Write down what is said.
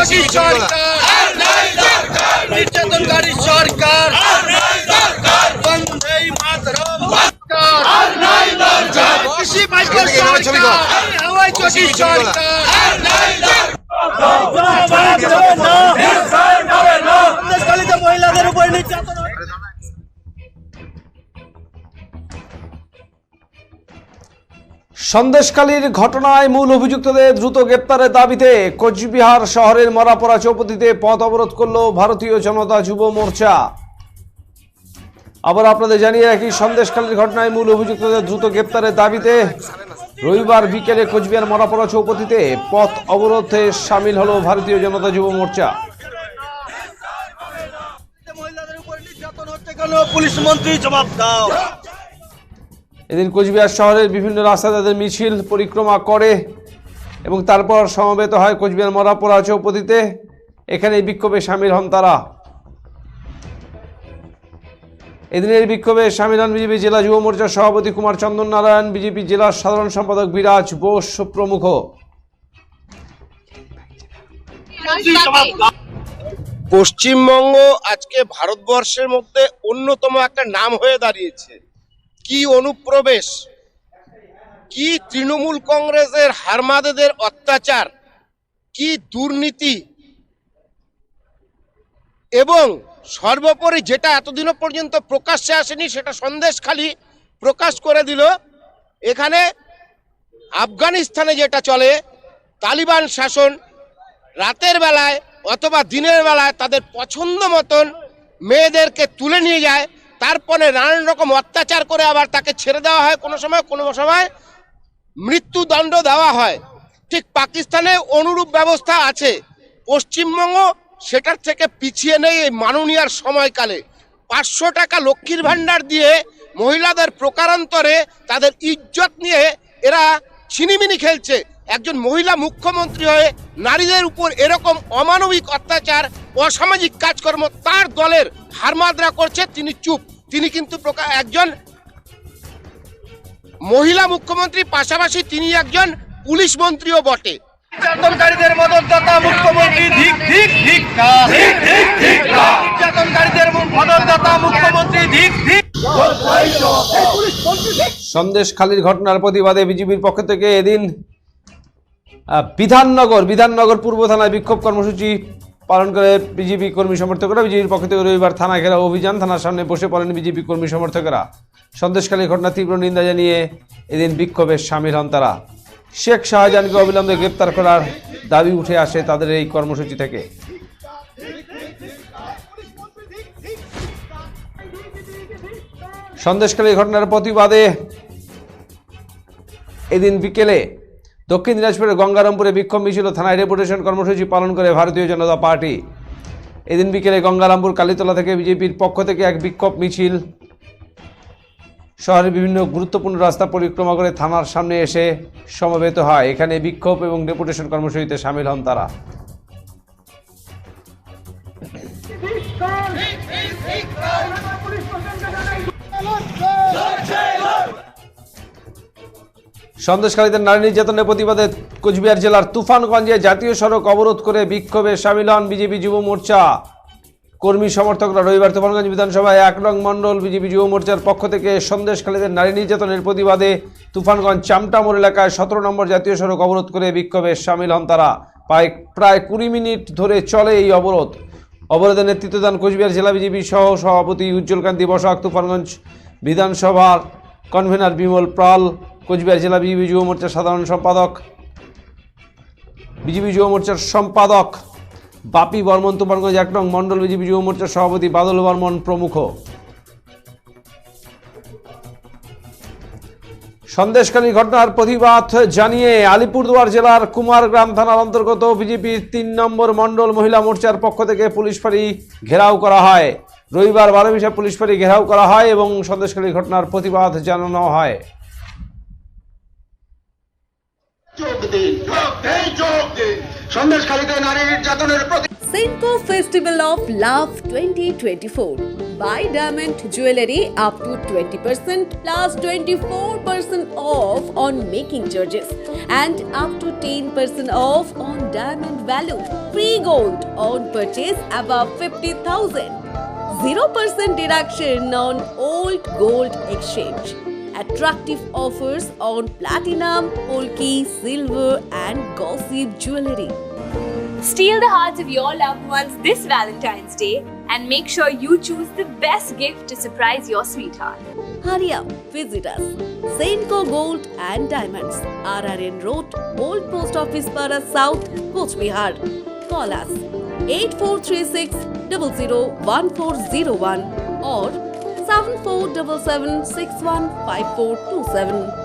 চোখী সরকার, নির্যাতনকারী সরকার, বন্দে মাতরম সরকার, বসি বাইকের সরকার, হাওয়াই চোখী সরকার। মহিলাদের উপর নির্যাতন। সন্দেশখালীর ঘটনায় মূল অভিযুক্তদের দ্রুত গ্রেপ্তারের দাবিতে কোচবিহার শহরের মরাপড়া চৌপতিতে পথ অবরোধ করল ভারতীয় জনতা যুব মোর্চা। আবার আপনাদের জানিয়ে রাখি, সন্দেশখালীর ঘটনায় মূল অভিযুক্তদের দ্রুত গ্রেপ্তারের দাবিতে রবিবার বিকেলে কোচবিহার মরাপড়া চৌপতিতে পথ অবরোধে সামিল হল ভারতীয় জনতা যুব মোর্চা। মহিলাদের উপর নির্যাতন হচ্ছে কেন? পুলিশ মন্ত্রী জবাব দাও। এদিন কোচবিহার শহরের বিভিন্ন রাস্তায় তাদের মিছিল পরিক্রমা করে এবং তারপর সমবেত হয় কোচবিহার মরাপড়া চৌপতিতে। এখানে বিক্ষোভে সামিল হন তারা। এদিনের বিক্ষোভে সামিল হন বিজেপি জেলা যুব মোর্চার সভাপতি কুমার চন্দন নারায়ণ, বিজেপি জেলার সাধারণ সম্পাদক বিরাজ বোস প্রমুখ। পশ্চিমবঙ্গ আজকে ভারতবর্ষের মধ্যে অন্যতম একটা নাম হয়ে দাঁড়িয়েছে। কি অনুপ্রবেশ, কি তৃণমূল কংগ্রেসের হারমাদেদের অত্যাচার, কি দুর্নীতি, এবং সর্বোপরি যেটা এতদিনও পর্যন্ত প্রকাশ্যে আসেনি সেটা সন্দেশখালী প্রকাশ করে দিল। এখানে আফগানিস্তানে যেটা চলে তালিবান শাসন, রাতের বেলায় অথবা দিনের বেলায় তাদের পছন্দ মতন মেয়েদেরকে তুলে নিয়ে যায়, তারপরে নানান রকম অত্যাচার করে আবার তাকে ছেড়ে দেওয়া হয়, কোনো সময় মৃত্যুদণ্ড দেওয়া হয়। ঠিক পাকিস্তানে অনুরূপ ব্যবস্থা আছে। পশ্চিমবঙ্গ সেটার থেকে পিছিয়ে নেই এই মাননীয়ার সময়কালে। 500 টাকা লক্ষ্মীর ভাণ্ডার দিয়ে মহিলাদের প্রকারান্তরে তাদের ইজ্জত নিয়ে এরা ছিনিমিনি খেলছে। একজন মহিলা মুখ্যমন্ত্রী হয়ে নারীদের উপর এরকম অমানবিক অত্যাচার, অসামাজিক কাজকর্ম তার দলের হারমাদরা করছে, তিনি চুপ। তিনি কিন্তু একজন মহিলা মুখ্যমন্ত্রী, পাশাপাশি তিনি একজন পুলিশ মন্ত্রীও বটে। নির্যাতনকারীদের মদতদাতা মুখ্যমন্ত্রী ধিক ধিক ধিক। নির্যাতনকারীদের মদতদাতা মুখ্যমন্ত্রী ধিক ধিক। সন্দেশখালীর ঘটনার প্রতিবাদে বিজেপির পক্ষ থেকে এদিন বিধাননগর পূর্ব থানায় বিক্ষোভ কর্মসূচি পালন করে বিজেপি কর্মী সমর্থকরা। বিজেপির পক্ষ থেকে রবিবার থানা ঘেরাও অভিযান, থানার সামনে বসে পড়েন বিজেপি কর্মী সমর্থকেরা। সন্দেশখালীর ঘটনা তীব্র নিন্দা জানিয়ে এদিন বিক্ষোভে সামিল হন তারা। শেখ শাহজাহানকে অবিলম্বে গ্রেপ্তার করার দাবি উঠে আসে তাদের এই কর্মসূচি থেকে। সন্দেশখালীর ঘটনার প্রতিবাদে এদিন বিকেলে দক্ষিণ দিনাজপুরের গঙ্গারামপুরে বিক্ষোভ মিছিল ও থানায় ডেপুটেশন কর্মসূচি পালন করে ভারতীয় জনতা পার্টি। এদিন বিকেলে গঙ্গারামপুর কালীতলা থেকে বিজেপির পক্ষ থেকে এক বিক্ষোভ মিছিল শহরের বিভিন্ন গুরুত্বপূর্ণ রাস্তা পরিক্রমা করে থানার সামনে এসে সমবেত হয়। এখানে বিক্ষোভ এবং ডেপুটেশন কর্মসূচিতে সামিল হন তারা। সন্দেশখালীতে নারী নির্যাতনের প্রতিবাদে কোচবিহার জেলার তুফানগঞ্জে জাতীয় সড়ক অবরোধ করে বিক্ষোভে সামিল হন বিজেপি যুব মোর্চা কর্মী সমর্থকরা। রবিবার তুফানগঞ্জ বিধানসভায় 1 নং মণ্ডল বিজেপি যুব মোর্চার পক্ষ থেকে সন্দেশখালীতে নারী নির্যাতনের প্রতিবাদে তুফানগঞ্জ চামটা মোড় এলাকায় 17 নম্বর জাতীয় সড়ক অবরোধ করে বিক্ষোভে সামিল হন তারা। প্রায় 20 মিনিট ধরে চলে এই অবরোধ। অবরোধে নেতৃত্ব দেন কোচবিহার জেলা বিজেপি সহ সভাপতি উজ্জ্বলকান্তি বসাক, তুফানগঞ্জ বিধানসভার কনভেনার বিমল পাল, কোচবিহার জেলা বিজেপি যুব মোর্চার সাধারণ সম্পাদক বাপি বর্মন, তুফানগঞ্জ 1 নং মণ্ডল বিজেপি যুব মোর্চার সভাপতি বাদল বর্মন প্রমুখ। সন্দেশখালী ঘটনার প্রতিবাদ জানিয়ে আলিপুরদুয়ার জেলার কুমারগ্রাম থানার অন্তর্গত বিজেপির 3 নম্বর মণ্ডল মহিলা মোর্চার পক্ষ থেকে পুলিশ ফাঁড়ি ঘেরাও করা হয়। রবিবার 12 পুলিশ ফাঁড়ি ঘেরাও করা হয় এবং সন্দেশখালী ঘটনার প্রতিবাদ জানানো হয়। Senco Festival of Love 2024. Buy diamond jewelry up to 20% plus 24% off on making charges and up to 10% off on diamond value. free gold on purchase above 50,000. 0% deduction on old gold exchange. Attractive offers on platinum, polki, silver and gossip jewelry. Steal the hearts of your loved ones this Valentine's Day and make sure you choose the best gift to surprise your sweetheart. Hurry up, visit us. Senco Gold and Diamonds, RRN Road, Old Post Office Para South, Coach Bihar. Call us 8436 001401 or 7477615427.